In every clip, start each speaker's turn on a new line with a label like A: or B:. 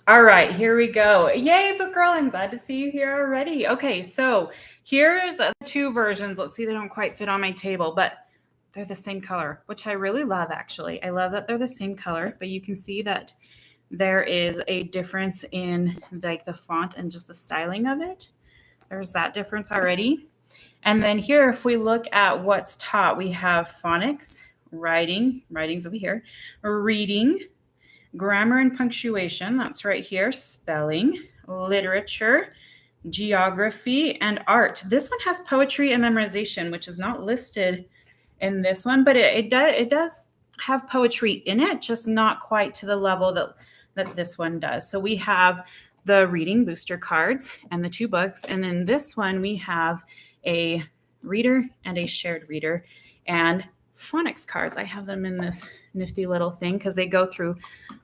A: All right, here we go. Yay, book girl, I'm glad to see you here already. Okay, so here's the two versions. Let's see, they don't quite fit on my table, but they're the same color, which I really love, actually. I love that they're the same color, but you can see that there is a difference in like the font and just the styling of it. There's that difference already. And then here, if we look at what's taught, we have phonics, writing's over here, reading, grammar and punctuation, that's right here, spelling, literature, geography, and art. This one has poetry and memorization, which is not listed in this one, but it does have poetry in it, just not quite to the level that this one does. So we have the reading booster cards and the two books, and then this one we have a reader and a shared reader and phonics cards. I have them in this nifty little thing because they go through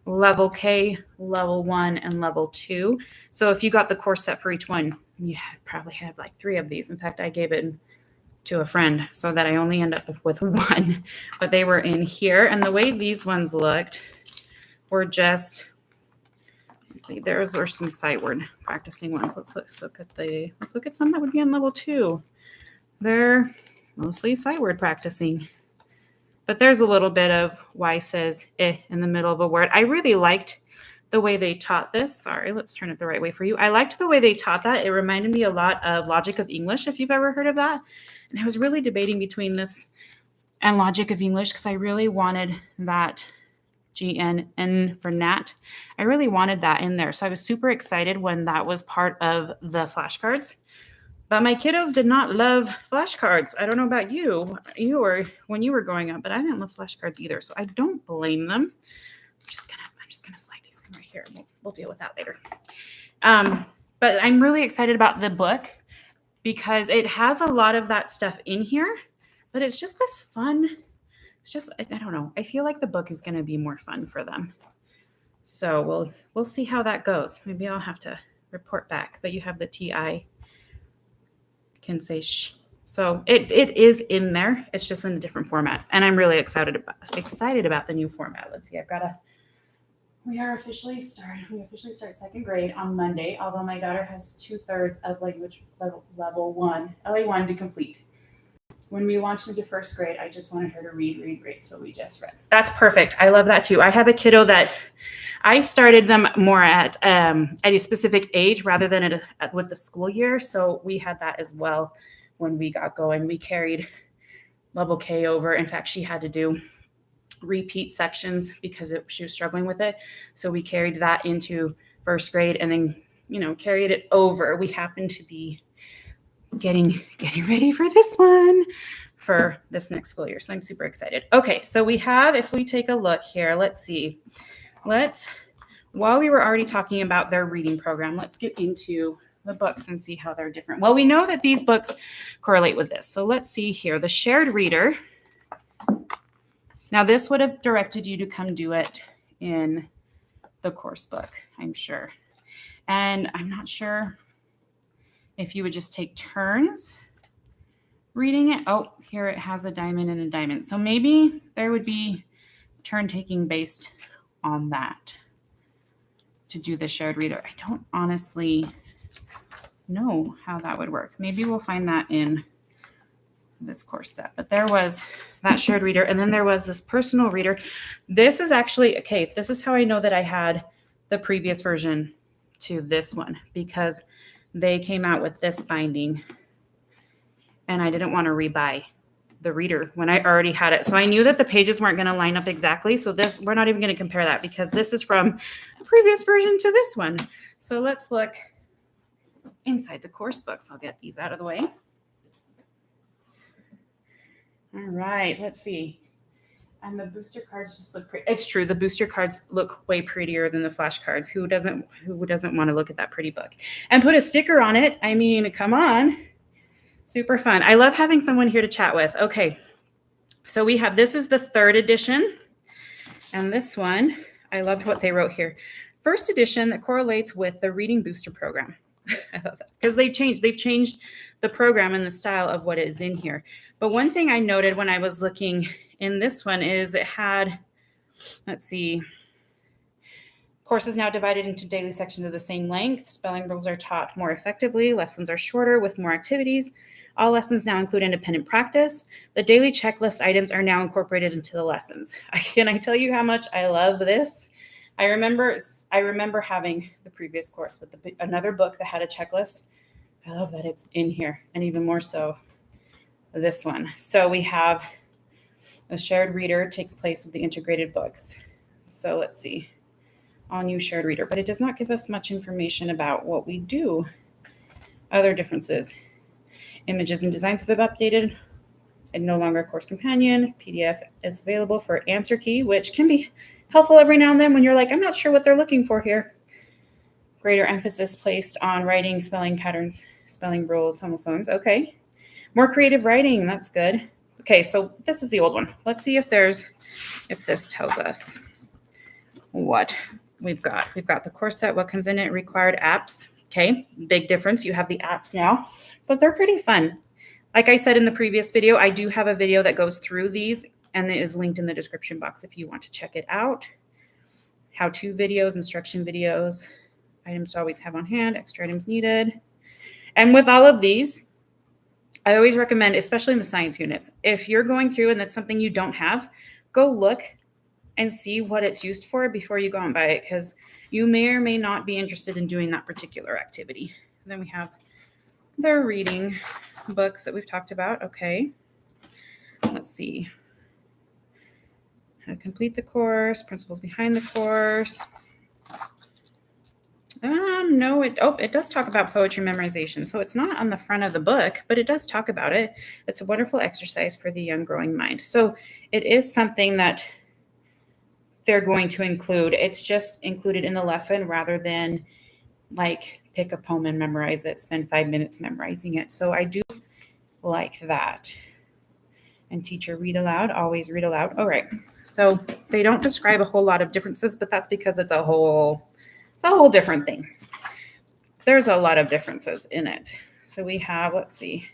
A: level K, level 1, and level 2. So if you got the course set for each one, you probably had like 3 of these. In fact, I gave it to a friend so that I only end up with 1, but they were in here. And the way these ones looked were just, let's see, those were some sight word practicing ones. Let's look at some that would be on level 2. They're mostly sight word practicing. But there's a little bit of why says in the middle of a word. I really liked the way they taught this. Sorry, let's turn it the right way for you. I liked the way they taught that. It reminded me a lot of Logic of English, if you've ever heard of that. And I was really debating between this and Logic of English because I really wanted that G&N for Nat. I really wanted that in there. So I was super excited when that was part of the flashcards. But my kiddos did not love flashcards. I don't know about you or when you were growing up, but I didn't love flashcards either. So I don't blame them. I'm just gonna slide these in right here. We'll deal with that later. But I'm really excited about the book because it has a lot of that stuff in here, but it's just this fun. It's just, I don't know. I feel like the book is gonna be more fun for them. So we'll see how that goes. Maybe I'll have to report back. But you have the TI. Can say shh. So it is in there. It's just in a different format. And I'm really excited about the new format. Let's see, we officially start 2nd grade on Monday, although my daughter has 2/3 of language level 1, LA1 to complete. When we launched into 1st grade, I just wanted her to read, so we just read. That's perfect. I love that too. I have a kiddo that I started them more at a specific age rather than with the school year. So we had that as well when we got going. We carried level K over. In fact, she had to do repeat sections because she was struggling with it. So we carried that into 1st grade and then, carried it over. We happened to be getting ready for this one for this next school year. So I'm super excited. Okay, so we have, if we take a look here, let's see. While we were already talking about their reading program, let's get into the books and see how they're different. Well, we know that these books correlate with this. So let's see here. The shared reader. Now this would have directed you to come do it in the course book, I'm sure. And I'm not sure if you would just take turns reading it. Oh, here it has a diamond and a diamond. So maybe there would be turn taking based on that to do the shared reader. I don't honestly know how that would work. Maybe we'll find that in this course set. But there was that shared reader. And then there was this personal reader. This is actually, okay, this is how I know that I had the previous version to this one because they came out with this binding and I didn't want to rebuy the reader when I already had it. So I knew that the pages weren't going to line up exactly. So we're not even going to compare that because this is from the previous version to this one. So let's look inside the course books. I'll get these out of the way. All right, let's see. And the booster cards just look pretty. It's true. The booster cards look way prettier than the flashcards. Who doesn't want to look at that pretty book and put a sticker on it? I mean, come on. Super fun. I love having someone here to chat with. Okay. So this is the 3rd edition. And this one, I loved what they wrote here. 1st edition that correlates with the reading booster program. I love that because they've changed the program and the style of what is in here. But one thing I noted when I was looking in this one is it had, let's see, Course is now divided into daily sections of the same length. Spelling rules are taught more effectively. Lessons are shorter with more activities. All lessons now include independent practice. The daily checklist items are now incorporated into the lessons. Can I tell you how much I love this? I remember having the previous course with another book that had a checklist. I love that it's in here, and even more so this one. So we have a shared reader takes place with the integrated books. So let's see. All new shared reader, but it does not give us much information about what we do. Other differences. Images and designs have been updated and no longer a course companion. PDF is available for answer key, which can be helpful every now and then when you're like, I'm not sure what they're looking for here. Greater emphasis placed on writing, spelling patterns, spelling rules, homophones. Okay. More creative writing. That's good. Okay, so this is the old one. Let's see if this tells us what we've got. We've got the course set, what comes in it, required apps. Okay, big difference. You have the apps now, but they're pretty fun. Like I said in the previous video, I do have a video that goes through these, and it is linked in the description box if you want to check it out. How-to videos, instruction videos, items to always have on hand, extra items needed. And with all of these, I always recommend, especially in the science units, if you're going through and that's something you don't have, go look and see what it's used for before you go and buy it, because you may or may not be interested in doing that particular activity. And then we have their reading books that we've talked about. Okay, let's see. How to complete the course, principles behind the course. No, it does talk about poetry memorization. So it's not on the front of the book, but it does talk about it. It's a wonderful exercise for the young growing mind. So it is something that they're going to include. It's just included in the lesson rather than like pick a poem and memorize it, spend 5 minutes memorizing it. So I do like that. And teacher read aloud, always read aloud. All right. So they don't describe a whole lot of differences, but that's because it's a whole different thing. There's a lot of differences in it. So we have, let's see,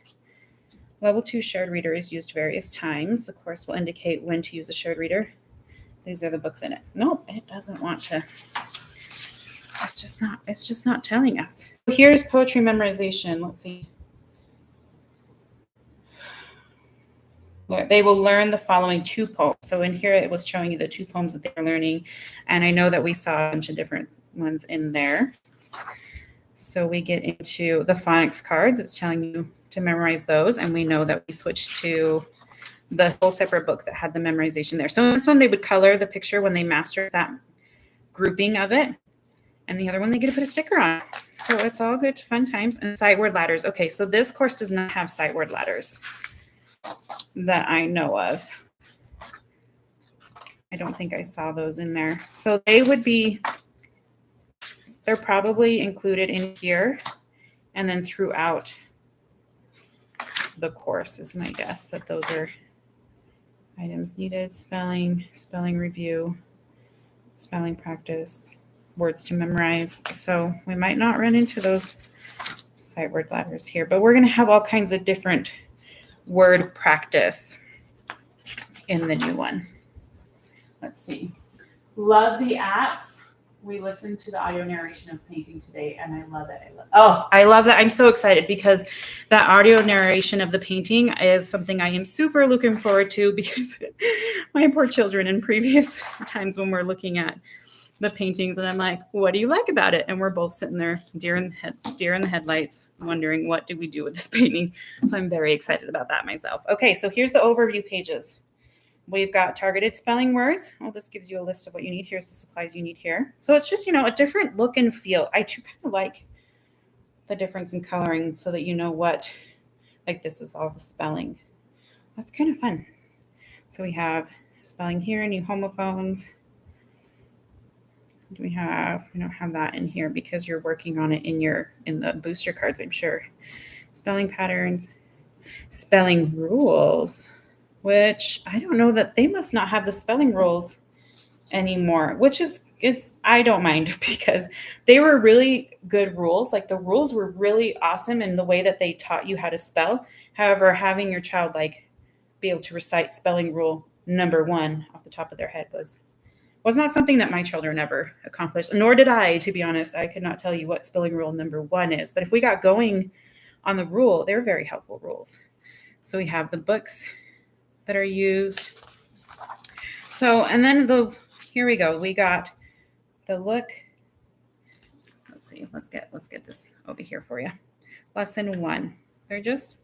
A: level 2 shared reader is used various times. The course will indicate when to use a shared reader. These are the books in it. Nope, it doesn't want to. It's just not telling us. Here's poetry memorization. Let's see. They will learn the following 2 poems. So in here, it was showing you the 2 poems that they were learning. And I know that we saw a bunch of different ones in there. So we get into the phonics cards. It's telling you to memorize those. And we know that we switched to the whole separate book that had the memorization there. So in this one, they would color the picture when they mastered that grouping of it. And the other one, they get to put a sticker on. So it's all good, fun times. And sight word ladders. Okay, so this course does not have sight word ladders that I know of. I don't think I saw those in there. So they're probably included in here and then throughout the course is my guess that those are items needed, spelling review, spelling practice, words to memorize. So we might not run into those sight word ladders here, but we're going to have all kinds of different word practice in the new one. Let's see. Love the apps. We listened to the audio narration of painting today, and I love it. I love that. I'm so excited because that audio narration of the painting is something I am super looking forward to, because my poor children in previous times when we're looking at the paintings and I'm like, what do you like about it? And we're both sitting there, deer in the headlights, wondering what do we do with this painting. So I'm very excited about that myself. Okay, so here's the overview pages. We've got targeted spelling words. Well, this gives you a list of what you need. Here's the supplies you need here. So it's just, a different look and feel. I do kind of like the difference in coloring so that you know what, like this is all the spelling. That's kind of fun. So we have spelling here, new homophones. Do we don't have that in here because you're working on it in the booster cards, I'm sure. Spelling patterns, spelling rules, which I don't know that they must not have the spelling rules anymore, which is I don't mind because they were really good rules. Like the rules were really awesome in the way that they taught you how to spell. However, having your child be able to recite spelling rule number 1 off the top of their head was Was not something that my children ever accomplished, nor did I, to be honest. I could not tell you what spelling rule number 1 is, but if we got going on the rule, they're very helpful rules. So we have the books that are used. So, and then here we go. We got the look. Let's see. Let's get this over here for you. Lesson 1. They're just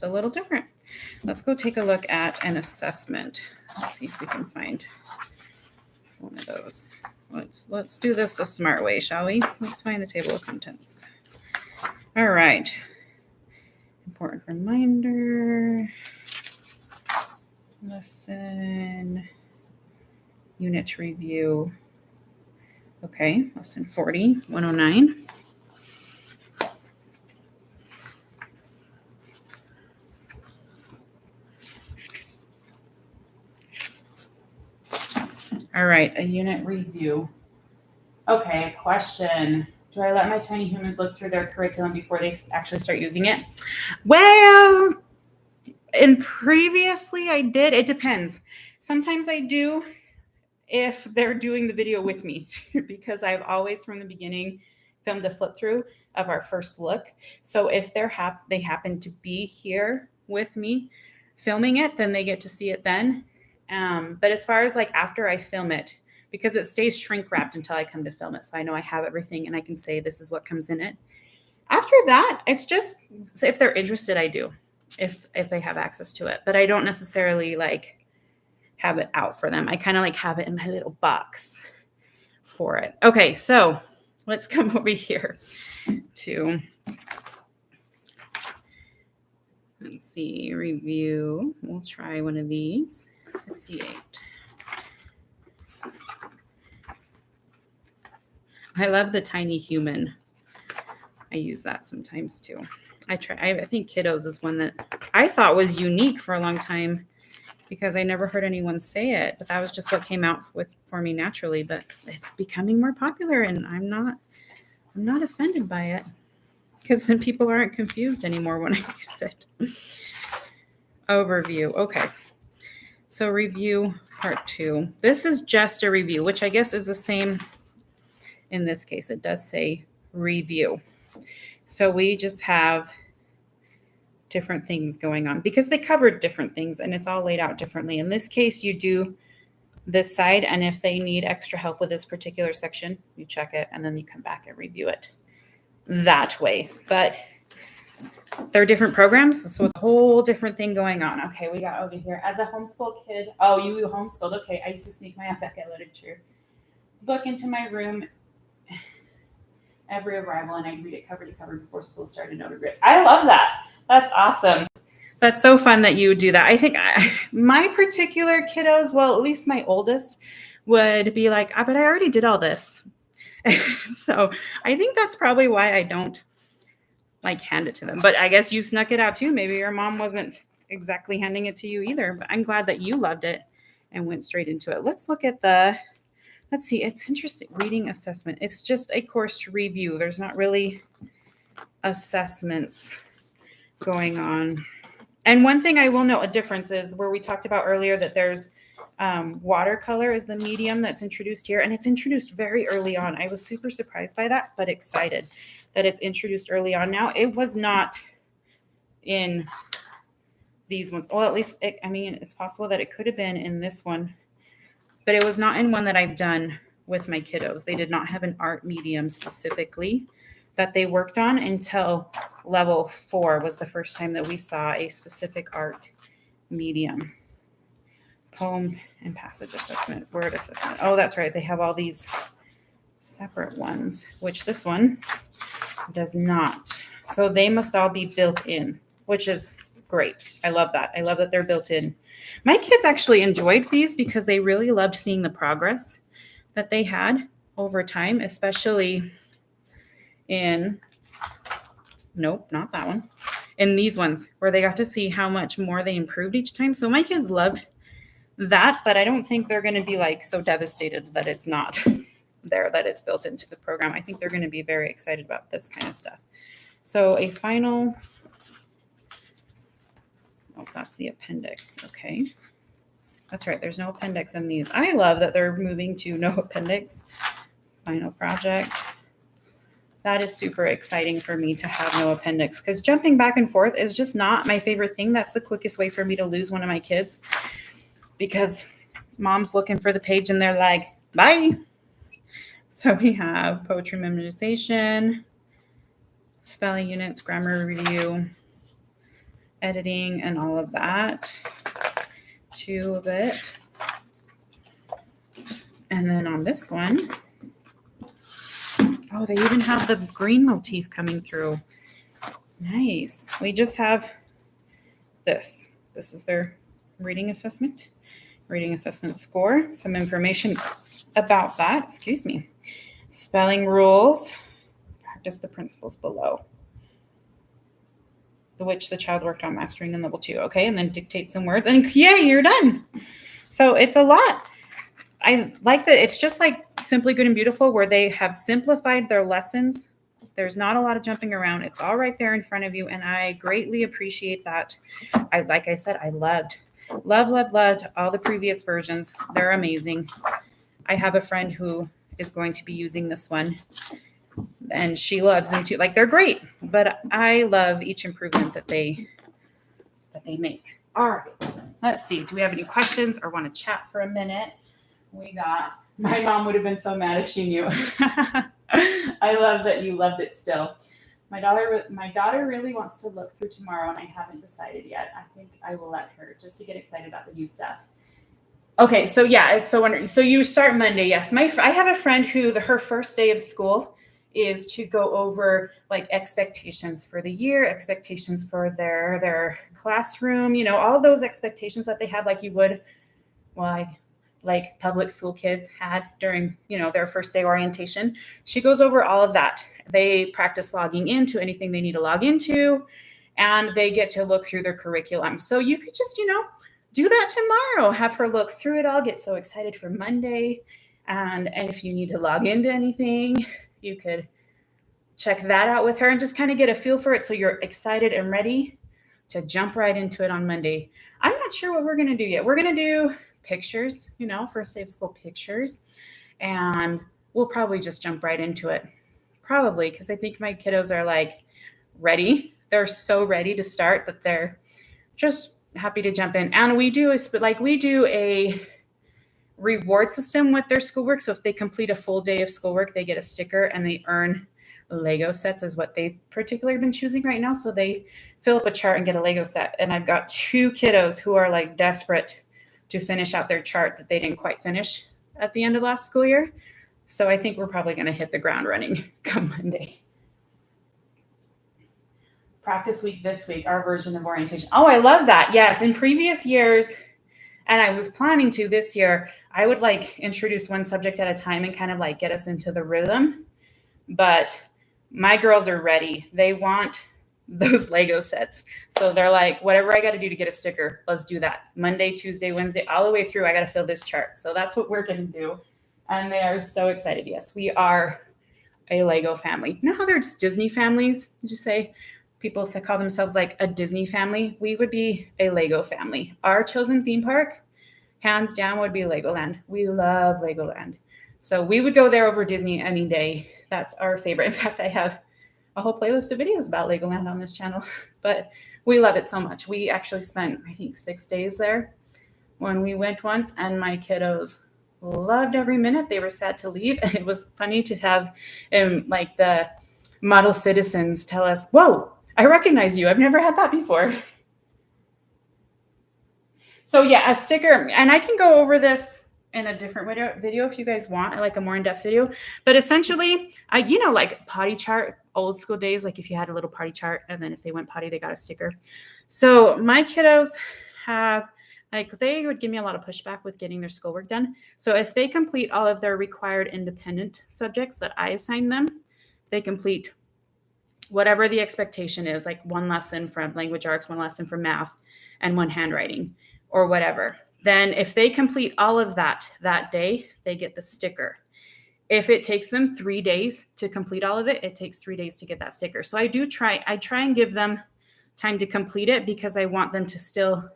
A: a little different. Let's go take a look at an assessment. Let's see if we can find one of those. Let's do this the smart way, shall we? Let's find the table of contents. All right. Important reminder. Lesson. Unit review. Okay, lesson 40, 109. All right, a unit review. Okay, a question. Do I let my tiny humans look through their curriculum before they actually start using it? Well, and previously I did. It depends. Sometimes I do if they're doing the video with me because I've always from the beginning filmed a flip through of our first look. So if they happen to be here with me filming it, then they get to see it then. But as far as like after I film it, because it stays shrink wrapped until I come to film it, so I know I have everything and I can say this is what comes in it. After that, it's just if they're interested, I do, if they have access to it. But I don't necessarily like have it out for them. I kind of like have it in my little box for it. Okay, so let's come over here to, let's see, review. We'll try one of these, 68. I love the tiny human. I use that sometimes too. I think kiddos is one that I thought was unique for a long time because I never heard anyone say it, but that was just what came out for me naturally. But it's becoming more popular, and I'm not offended by it because then people aren't confused anymore when I use it. Overview. Okay. So review part 2. This is just a review, which I guess is the same in this case. It does say review. So we just have different things going on because they covered different things and it's all laid out differently. In this case, you do this side, and if they need extra help with this particular section, you check it and then you come back and review it that way. But they're different programs, so a whole different thing going on. Okay, we got over here. As a homeschool kid, oh, you homeschooled. Okay, I used to sneak my Rebecca literature book into my room every arrival, and I'd read it cover to cover before school started. No regrets. I love that. That's awesome. That's so fun that you would do that. I think my particular kiddos, well, at least my oldest, would be like, but I already did all this. So I think that's probably why I don't like hand it to them. But I guess you snuck it out too. Maybe your mom wasn't exactly handing it to you either. But I'm glad that you loved it and went straight into it. Let's look at let's see. It's interesting. Reading assessment. It's just a course review. There's not really assessments going on. And one thing I will note a difference is where we talked about earlier that there's watercolor is the medium that's introduced here, and it's introduced very early on. I was super surprised by that, but excited that it's introduced early on. Now, it was not in these ones. Well, at least, it's possible that it could have been in this one, but it was not in one that I've done with my kiddos. They did not have an art medium specifically that they worked on until level 4 was the first time that we saw a specific art medium. Poem and passage assessment, word assessment. Oh, that's right. They have all these separate ones, which this one does not. So they must all be built in, which is great. I love that. I love that they're built in. My kids actually enjoyed these because they really loved seeing the progress that they had over time, especially in, nope, not that one, in these ones where they got to see how much more they improved each time. So my kids loved that, but I don't think they're going to be like so devastated that it's not there, that it's built into the program. I think they're going to be very excited about this kind of stuff. So a final, oh, that's the appendix. Okay. That's right. There's no appendix in these. I love that they're moving to no appendix. Final project. That is super exciting for me to have no appendix because jumping back and forth is just not my favorite thing. That's the quickest way for me to lose one of my kids because mom's looking for the page and they're like, bye. So we have poetry memorization, spelling units, grammar review, editing, and all of that. 2 of it. And then on this one, oh, they even have the green motif coming through. Nice. We just have this. This is their reading assessment score, some information about that, excuse me. Spelling rules, practice the principles below, which the child worked on mastering in level 2. Okay, and then dictate some words, and yay, you're done. So it's a lot. I like that it's just like Simply Good and Beautiful where they have simplified their lessons. There's not a lot of jumping around. It's all right there in front of you, and I greatly appreciate that. Like I said, I loved all the previous versions. They're amazing. I have a friend who is going to be using this one, and she loves them too. Like, they're great, but I love each improvement that they make. All right, let's see. Do we have any questions or want to chat for a minute? My mom would have been so mad if she knew. I love that you loved it still. My daughter really wants to look through tomorrow, and I haven't decided yet. I think I will let her just to get excited about the new stuff. Okay, so yeah, it's so wonderful. So you start Monday, yes. I have a friend who her first day of school is to go over like expectations for the year, expectations for their classroom, all those expectations that they have, like you would, like public school kids had during, their first day orientation. She goes over all of that. They practice logging into anything they need to log into, and they get to look through their curriculum. So you could just, do that tomorrow. Have her look through it all, get so excited for Monday. And if you need to log into anything, you could check that out with her and just kind of get a feel for it so you're excited and ready to jump right into it on Monday. I'm not sure what we're going to do yet. We're going to do pictures, first day of school pictures. And we'll probably just jump right into it. Probably, because I think my kiddos are like ready. They're so ready to start that they're just happy to jump in. And we do a reward system with their schoolwork. So if they complete a full day of schoolwork, they get a sticker and they earn Lego sets is what they've particularly been choosing right now. So they fill up a chart and get a Lego set. And I've got 2 kiddos who are like desperate to finish out their chart that they didn't quite finish at the end of last school year. So I think we're probably going to hit the ground running come Monday. Practice week this week, our version of orientation. Oh, I love that. Yes, in previous years, and I was planning to this year, I would like introduce one subject at a time and kind of like get us into the rhythm. But my girls are ready. They want those Lego sets. So they're like, whatever I got to do to get a sticker, let's do that. Monday, Tuesday, Wednesday, all the way through, I got to fill this chart. So that's what we're going to do. And they are so excited. Yes, we are a Lego family. You know how there's Disney families? Did you say people call themselves like a Disney family? We would be a Lego family. Our chosen theme park, hands down, would be Legoland. We love Legoland. So we would go there over Disney any day. That's our favorite. In fact, I have a whole playlist of videos about Legoland on this channel, but we love it so much. We actually spent, I think, 6 days there when we went once, and my kiddos loved every minute. They were sad to leave, and it was funny to have like the model citizens tell us, whoa, I recognize you. I've never had that before. So yeah, a sticker, and I can go over this in a different video if you guys want, like a more in-depth video. But essentially, like potty chart, old school days, like if you had a little party chart, and then if they went potty, they got a sticker. So my kiddos have, they would give me a lot of pushback with getting their schoolwork done. So if they complete all of their required independent subjects that I assign them, they complete whatever the expectation is, like 1 lesson from language arts, 1 lesson from math, and 1 handwriting, or whatever. Then if they complete all of that day, they get the sticker. If it takes them 3 days to complete all of it, it takes 3 days to get that sticker. So I try and give them time to complete it because I want them to still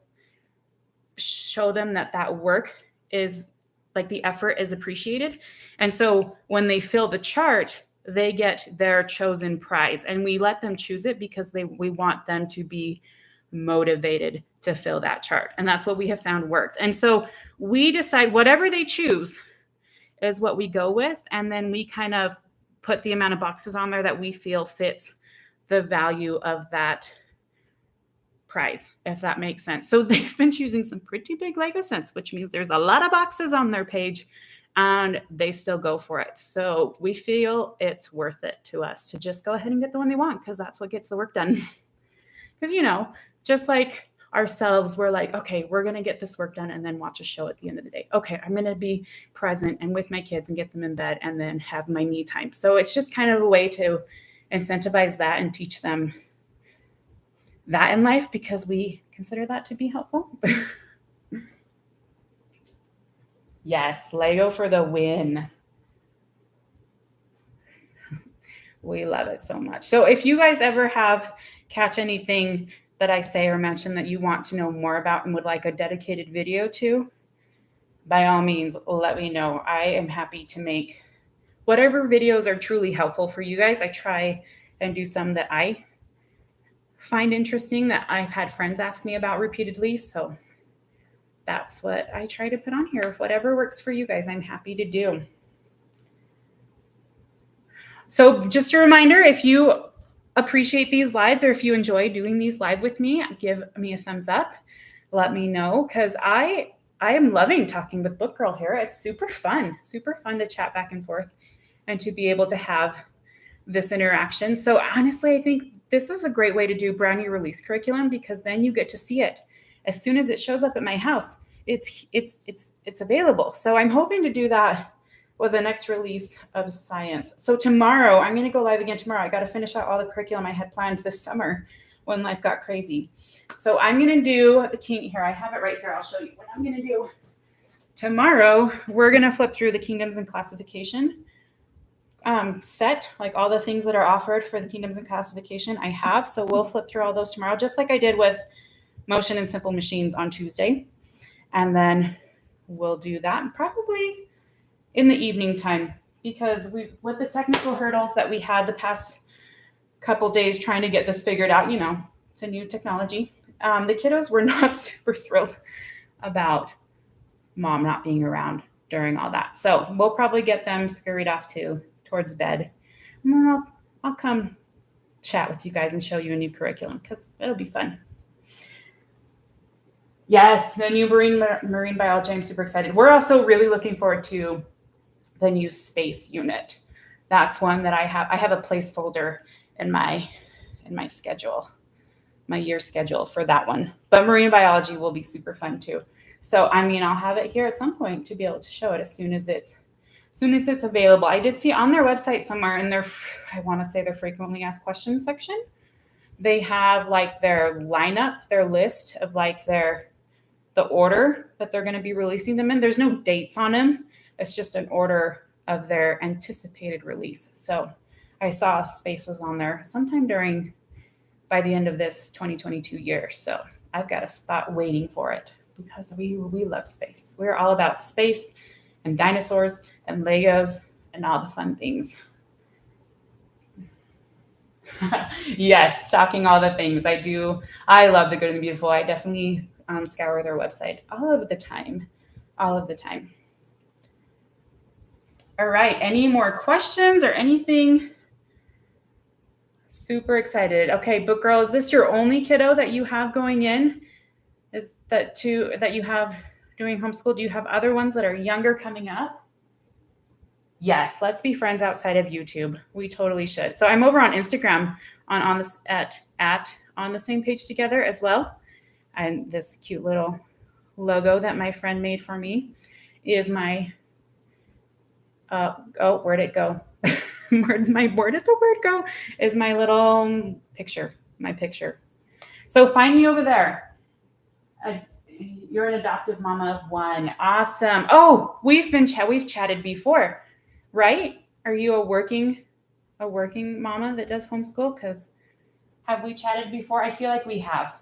A: show them that work is like the effort is appreciated. And so when they fill the chart, they get their chosen prize, and we let them choose it because we want them to be motivated to fill that chart. And that's what we have found works. And so we decide whatever they choose is what we go with. And then we kind of put the amount of boxes on there that we feel fits the value of that prize, if that makes sense. So they've been choosing some pretty big Lego sets, which means there's a lot of boxes on their page, and they still go for it. So we feel it's worth it to us to just go ahead and get the one they want, because that's what gets the work done. Because, just like ourselves, we're like, okay, we're going to get this work done and then watch a show at the end of the day. Okay, I'm going to be present and with my kids and get them in bed and then have my me time. So it's just kind of a way to incentivize that and teach them that in life, because we consider that to be helpful. Yes, Lego for the win. We love it so much. So if you guys ever catch anything that I say or mention that you want to know more about and would like a dedicated video to, by all means, let me know. I am happy to make whatever videos are truly helpful for you guys. I try and do some that I find interesting that I've had friends ask me about repeatedly. So that's what I try to put on here. Whatever works for you guys, I'm happy to do. So just a reminder, if you appreciate these lives or if you enjoy doing these live with me, give me a thumbs up. Let me know, because I am loving talking with Book Girl here. It's super fun to chat back and forth and to be able to have this interaction. So honestly, I think this is a great way to do brand new release curriculum, because then you get to see it as soon as it shows up at my house. It's available. So I'm hoping to do that with the next release of science. So tomorrow, I'm going to go live again tomorrow. I got to finish out all the curriculum I had planned this summer when life got crazy. So I'm going to do the king here. I have it right here. I'll show you what I'm going to do. Tomorrow, we're going to flip through the kingdoms and classification set, like all the things that are offered for the kingdoms and classification I have. So we'll flip through all those tomorrow, just like I did with motion and simple machines on Tuesday. And then we'll do that probably in the evening time, because with the technical hurdles that we had the past couple days trying to get this figured out, it's a new technology. The kiddos were not super thrilled about mom not being around during all that. So we'll probably get them scurried off towards bed. And then I'll come chat with you guys and show you a new curriculum, because it'll be fun. Yes, the new marine biology. I'm super excited. We're also really looking forward to the new space unit. That's one that I have a placeholder in my schedule, my year schedule for that one. But marine biology will be super fun too. So I'll have it here at some point to be able to show it as soon as it's available. I did see on their website somewhere in I want to say their frequently asked questions section, they have like their lineup, their list of like the order that they're going to be releasing them in. There's no dates on them. It's just an order of their anticipated release. So I saw space was on there sometime by the end of this 2022 year. So I've got a spot waiting for it, because we love space. We're all about space and dinosaurs and Legos and all the fun things. Yes, stocking all the things. I do. I love the good and the beautiful. I definitely scour their website all of the time. All right. Any more questions or anything? Super excited. Okay, Book Girl, is this your only kiddo that you have going in? Is that that you have doing homeschool? Do you have other ones that are younger coming up? Yes, let's be friends outside of YouTube. We totally should. So I'm over on Instagram on this at on the same page together as well. And this cute little logo that my friend made for me is my where'd it go? Where did the word go? Is my little picture, my picture. So find me over there. You're an adoptive mama of one. Awesome. Oh, we've chatted before, right? Are you a working mama that does homeschool? Because have we chatted before? I feel like we have.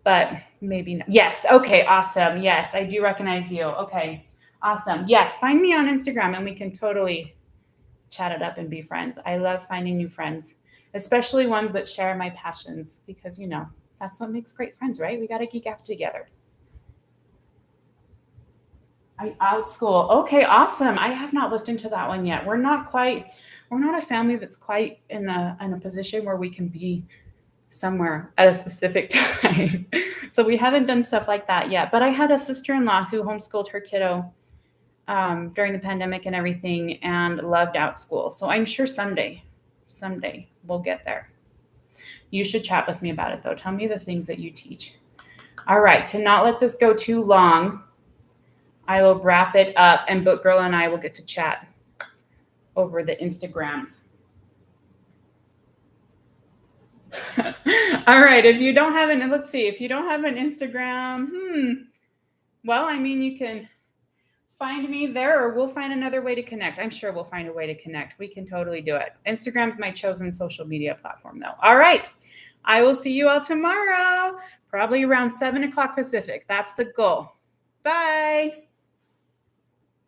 A: but maybe not. Yes. Okay. Awesome. Yes, I do recognize you. Okay. Awesome. Yes. Find me on Instagram and we can totally chat it up and be friends. I love finding new friends, especially ones that share my passions because, that's what makes great friends, right? We got to geek out together. I out school. Okay, awesome. I have not looked into that one yet. We're not a family that's quite in a position where we can be somewhere at a specific time. So we haven't done stuff like that yet. But I had a sister-in-law who homeschooled her kiddo during the pandemic and everything and loved out school. So I'm sure someday we'll get there. You should chat with me about it though. Tell me the things that you teach. All right, to not let this go too long, I will wrap it up and Book Girl and I will get to chat over the Instagrams. All right, if you don't have an, let's see, if you don't have an Instagram, well, I mean, you can find me there or we'll find another way to connect. I'm sure we'll find a way to connect. We can totally do it. Instagram's my chosen social media platform though. All right. I will see you all tomorrow, probably around 7 o'clock Pacific. That's the goal. Bye.